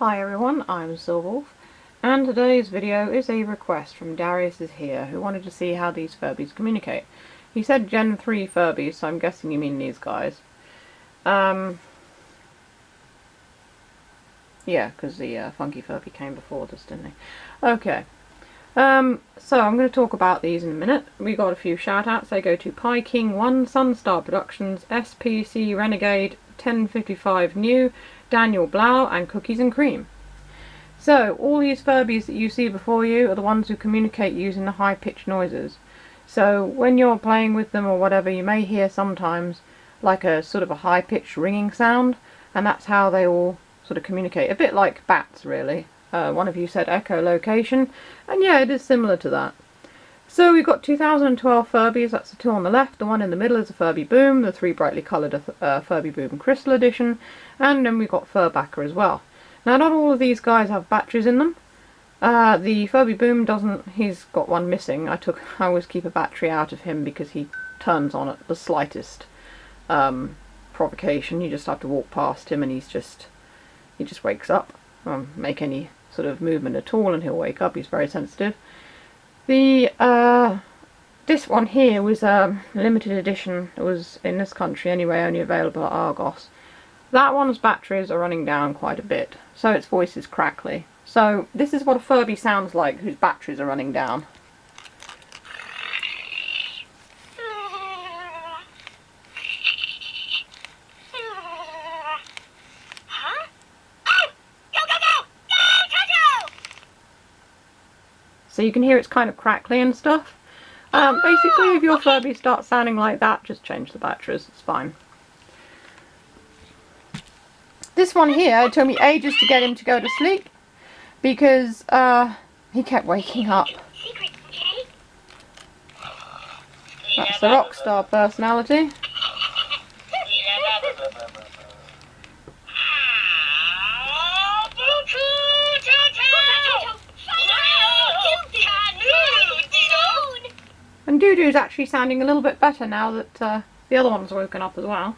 Hi everyone, I'm Silverwolf, and today's video is a request from Darius is here, who wanted to see how these Furbies communicate. He said Gen 3 Furbies, so I'm guessing you mean these guys. Yeah, because the Funky Furby came before this, didn't he? Okay. So I'm going to talk about these in a minute. We got a few shout-outs. They go to Pie King 1, Sunstar Productions, SPC Renegade, 1055 New, Daniel Blau, and Cookies and Cream. So, all these Furbies that you see before you are the ones who communicate using the high-pitched noises. So, when you're playing with them or whatever, you may hear sometimes like a sort of a high-pitched ringing sound, and that's how they all sort of communicate. A bit like bats, really. One of you said echolocation, and yeah, it is similar to that. So we've got 2012 Furbies, that's the two on the left, the one in the middle is a Furby Boom, the three brightly coloured Furby Boom Crystal Edition, and then we've got Furbacker as well. Now not all of these guys have batteries in them. The Furby Boom doesn't, he's got one missing. I always keep a battery out of him because he turns on at the slightest provocation. You just have to walk past him and he just wakes up. Make any sort of movement at all and he'll wake up. He's very sensitive. This one here was a limited edition. It was in this country anyway, only available at Argos. That one's batteries are running down quite a bit, so its voice is crackly. So this is what a Furby sounds like whose batteries are running down. So you can hear it's kind of crackly and stuff. Basically, if your Furby starts sounding like that, just change the batteries, it's fine. This one here, it took me ages to get him to go to sleep because he kept waking up. That's the rockstar personality. And Doo-Doo's actually sounding a little bit better now that the other one's woken up as well.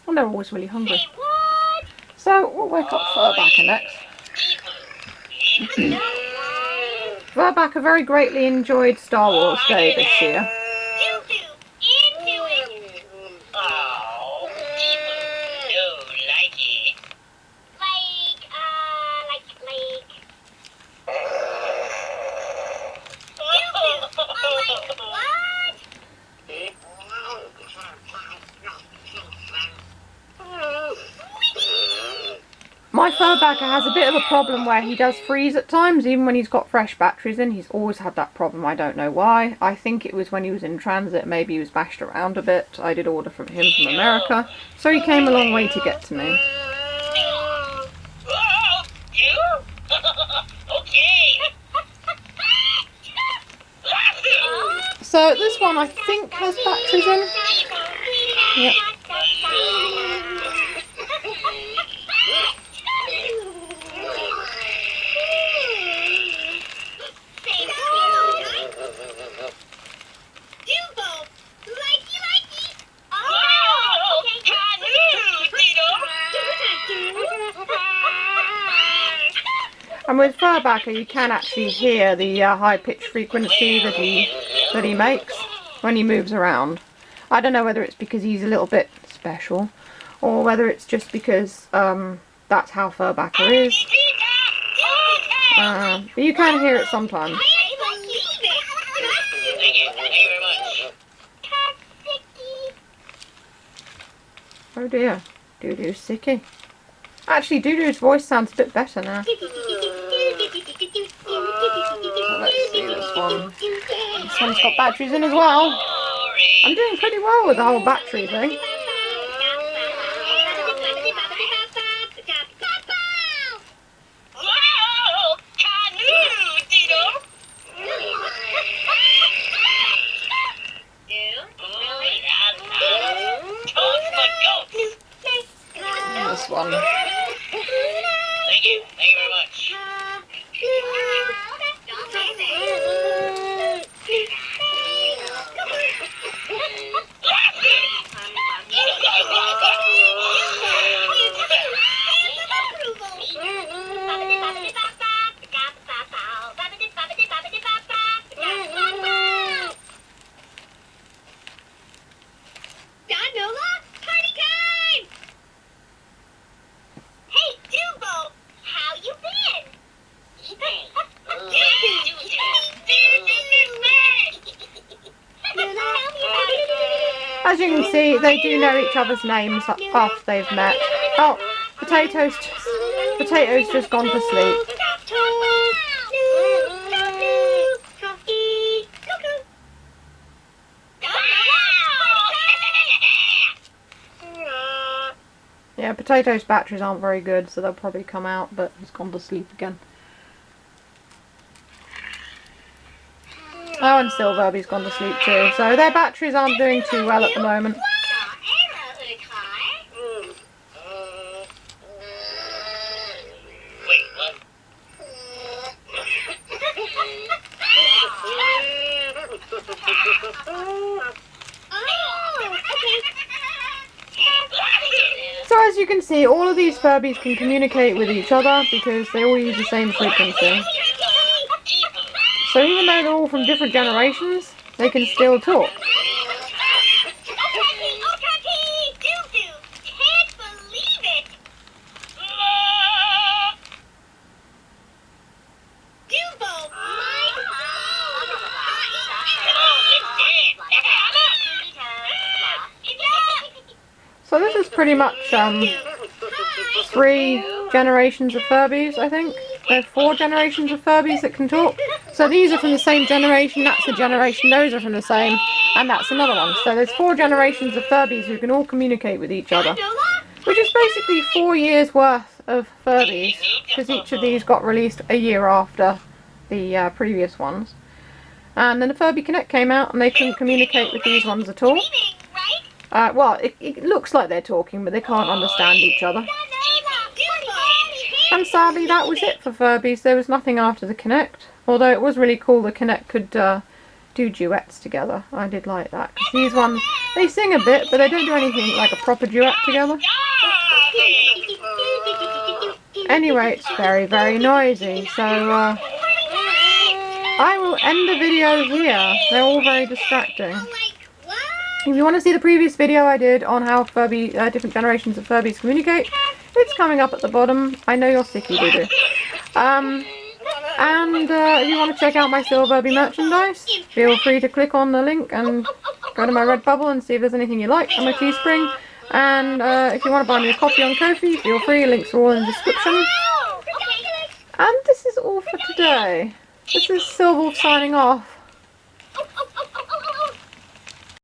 And they're always really hungry. So we'll wake up Furbacker next. Furbacker very greatly enjoyed Star Wars Day this year. My Furbacker has a bit of a problem where he does freeze at times, even when he's got fresh batteries in. He's always had that problem, I don't know why. I think it was when he was in transit, maybe he was bashed around a bit. I did order from him from America, so he came a long way to get to me. So this one I think has batteries in. Yep. And with Furbacker you can actually hear the high-pitched frequency that he makes when he moves around. I don't know whether it's because he's a little bit special or whether it's just because that's how Furbacker is. But you can hear it sometimes. Oh dear, Doo-Doo's sicky. Actually, Doo-Doo's voice sounds a bit better now. Let's see this one. This one's got batteries in as well. I'm doing pretty well with the whole battery thing. this one. Thank you very much. As you can see, they do know each other's names after they've met. Oh, Potato's just gone to sleep. Yeah, Potato's batteries aren't very good, so they'll probably come out, but he's gone to sleep again. Oh, and Furby's gone to sleep too, so their batteries aren't doing too well at the moment. So as you can see, all of these Furbies can communicate with each other because they all use the same frequency. So even though they're all from different generations, they can still talk. So this is pretty much 3 generations of Furbies, I think. There are 4 generations of Furbies that can talk. So these are from the same generation, that's the generation, those are from the same, and that's another one. So there's 4 generations of Furbies who can all communicate with each other. Which is basically 4 years worth of Furbies, because each of these got released a year after the previous ones. And then the Furby Connect came out and they couldn't communicate with these ones at all. Well, it looks like they're talking, but they can't understand each other. And sadly, that was it for Furbies. There was nothing after the Connect. Although it was really cool the Connect could do duets together. I did like that. Because these ones, they sing a bit, but they don't do anything like a proper duet together. Anyway, it's very, very noisy. So, I will end the video here. They're all very distracting. If you want to see the previous video I did on how Furby, different generations of Furbies communicate, it's coming up at the bottom. I know you're sicky, doo-doo. If you want to check out my Furby merchandise, feel free to click on the link and go to my Redbubble and see if there's anything you like on my Teespring. And if you want to buy me a coffee on Ko-fi, feel free. Links are all in the description. And this is all for today. This is Silver signing off.